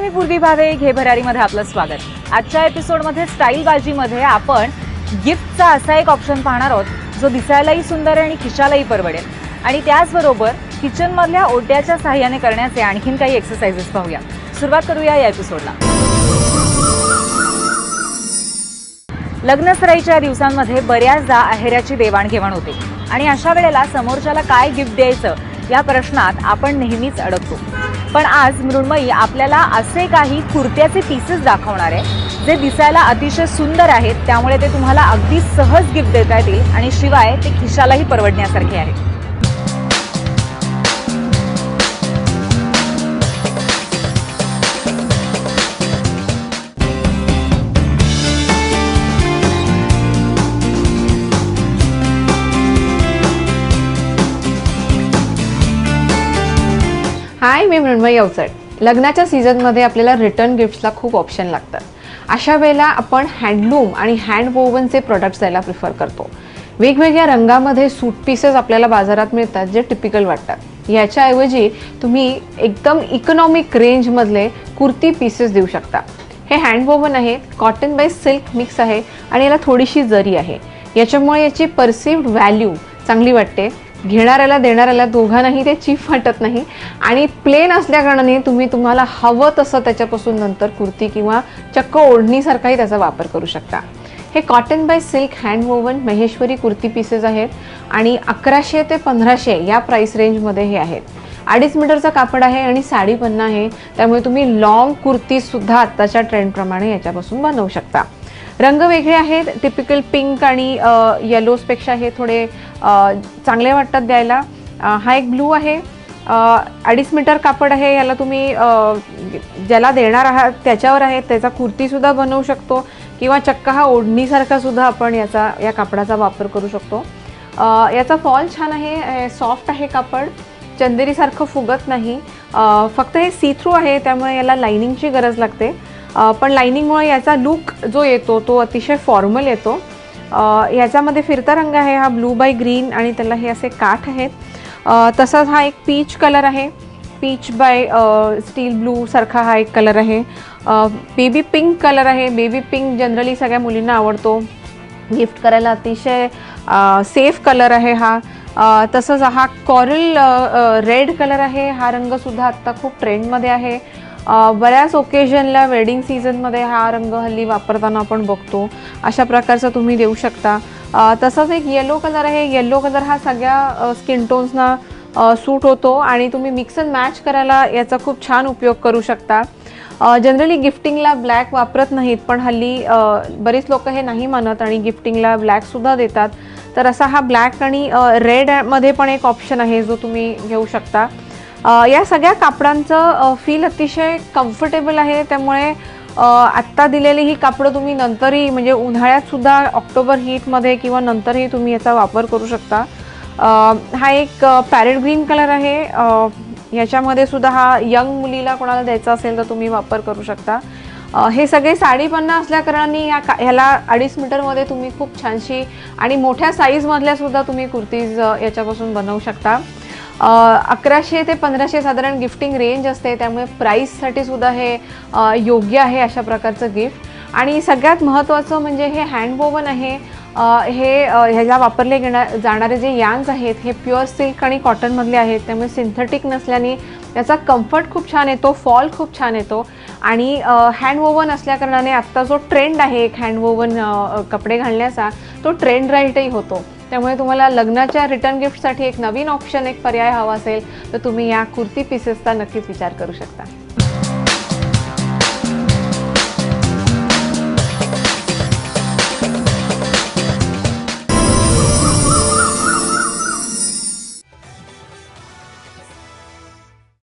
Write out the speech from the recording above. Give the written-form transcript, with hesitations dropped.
मी पूर्वी भावे, घे भरारीमध्ये आपलं स्वागत। आजच्या एपिसोडमध्ये स्टाईल बाजीमध्ये आपण गिफ्टचा असा एक ऑप्शन पाहणार आहोत जो दिसायलाही सुंदर आहे आणि खिशालाही परवडेल आणि त्याचबरोबर किचनमधल्या ओट्याच्या सहाय्याने करण्याचे आणखीन काही एक्सरसाइजेस पाहूया। सुरुवात करूया या एपिसोडला। लग्नसराईच्या दिवसांमध्ये बऱ्याचदा आहेराची देवाणघेवाण होते आणि अशा वेळेला समोरच्याला काय गिफ्ट द्यायचं या प्रश्नात आपण नेहमीच अडकतो। पण आज मृण्मयी आपल्याला असे काही कुर्त्याचे पीसेस दाखवणार आहे जे दिसायला अतिशय सुंदर आहेत, त्यामुळे ते तुम्हाला अगदी सहज गिफ्ट देता येतील आणि शिवाय ते खिशालाही परवडण्यासारखे आहे। हाय, मी मृण्मयी अवचट। लग्नाच्या सीझनमध्ये आपल्याला रिटर्न गिफ्ट्सला खूप ऑप्शन लागतात। अशा वेळेला आपण हँडलूम आणि हँड वोवनचे प्रोडक्ट्स द्यायला प्रिफर करतो। वेगवेगळ्या रंगामध्ये सूट पीसेस आपल्याला बाजारात मिळतात जे टिपिकल वाटतात। याच्याऐवजी तुम्ही एकदम इकॉनॉमिक रेंजमधले कुर्ती पीसेस देऊ शकता। हे हँड वोवन आहेत, कॉटन बाय सिल्क मिक्स आहे आणि याला थोडीशी जरी आहे। याच्यामुळे याची परसिव्ड व्हॅल्यू चांगली वाटते। घेणाऱ्याला देणाऱ्याला दोघांनाही ते चीप वाटत नाही आणि प्लेन असल्याकारणाने तुम्हाला हवं तसं त्याच्यापासून नंतर कुर्ती किंवा चक्क ओढणीसारखाही त्याचा वापर करू शकता। हे cotton bye silk hand woven Maheshwari kurti pieces आहेत आणि 1100 ते 1500 या प्राइस रेंजमध्ये हे आहेत। 2.5 मीटरचा कापड आहे आणि साडी पन्ना आहे, त्यामुळे तुम्ही लॉंग कुर्तीसुद्धा आत्ताच्या ट्रेंडप्रमाणे याच्यापासून बनवू शकता। रंग वेगळे आहेत, टिपिकल पिंक आणि येलोजपेक्षा हे थोडे चांगले वाटतात द्यायला। हा एक ब्लू आहे, 2.5 मीटर कापड आहे। याला तुम्ही ज्याला देणार आहात त्याच्यावर आहे, त्याचा कुर्तीसुद्धा बनवू शकतो किंवा चक्क हा ओढणीसारखा सुद्धा आपण या कापडाचा वापर करू शकतो। याचा फॉल छान आहे, सॉफ्ट आहे कापड, चंदेरीसारखं फुगत नाही। फक्त हे सी थ्रू आहे त्यामुळे याला लाइनिंगची गरज लागते, पण लाइनिंगमुळे याचा लुक जो येतो तो अतिशय फॉर्मल येतो। याच्यामध्ये फिरता रंग आहे, हा ब्लू बाय ग्रीन आणि त्याला हे असे काठ आहेत। तसाच हा एक पीच कलर आहे, पीच बाय स्टील ब्लू सारखा हा एक कलर आहे। बेबी पिंक कलर आहे, बेबी पिंक जनरली सगळ्या मुलींना आवडतो, गिफ्ट करायला अतिशय सेफ कलर आहे हा। तसंच हा कॉरल रेड कलर आहे, हा रंगसुद्धा आत्ता खूप ट्रेंडमध्ये आहे। बऱ्याच ओकेजनला वेडिंग सीझनमध्ये हा रंग हल्ली वापरताना आपण बघतो, अशा प्रकारचा तुम्ही देऊ शकता। तसंच एक येलो कलर आहे, येलो कलर हा सगळ्या स्किन टोन्सना सूट होतो आणि तुम्ही मिक्स अँड मॅच करायला याचा खूप छान उपयोग करू शकता। जनरली गिफ्टिंगला ब्लॅक वापरत नाहीत, पण हल्ली बरीच लोक हे नाही मानत आणि गिफ्टिंगला ब्लॅकसुद्धा देतात, तर असा हा ब्लॅक आणि रेडमध्ये पण एक ऑप्शन आहे जो तुम्ही घेऊ शकता। या सगळ्या कापडांचं फील अतिशय कम्फर्टेबल आहे, त्यामुळे आत्ता दिलेली ही कापडं तुम्ही नंतरही म्हणजे उन्हाळ्यातसुद्धा ऑक्टोबर हीटमध्ये किंवा नंतरही तुम्ही याचा वापर करू शकता। हा एक पॅरेट ग्रीन कलर आहे, याच्यामध्ये सुद्धा हा यंग मुलीला कोणाला द्यायचा असेल तर तुम्ही वापर करू शकता। हे सगळे साडी पन्ना असल्याकारणाने ह्याला 2.5 मीटरमध्ये तुम्ही खूप छानशी आणि मोठ्या साईजमधल्यासुद्धा तुम्ही कुर्तीज याच्यापासून बनवू शकता। 1100 ते 1500 साधारण गिफ्टिंग रेंज असते, त्यामुळे प्राईससाठी सुद्धा हे योग्य आहे अशा प्रकारचं गिफ्ट। आणि सगळ्यात महत्त्वाचं म्हणजे हे हँड वोवन आहे। ह्याला वापरले जाणारे जे यार्न्स आहेत हे प्युअर सिल्क आणि कॉटनमधले आहेत, त्यामुळे सिंथेटिक नसल्याने याचा कम्फर्ट खूप छान येतो, फॉल खूप छान येतो आणि हँड वोवन असल्याकारणाने आत्ता जो ट्रेंड आहे एक हँड वोवन कपडे घालण्याचा तो ट्रेंड राईटही होतो। त्यामुळे तुम्हाला लग्नाच्या रिटर्न गिफ्टसाठी एक नवीन ऑप्शन, एक पर्याय हवा असेल तर तुम्ही या कुर्ती पीसेसचा नक्कीच विचार करू शकता।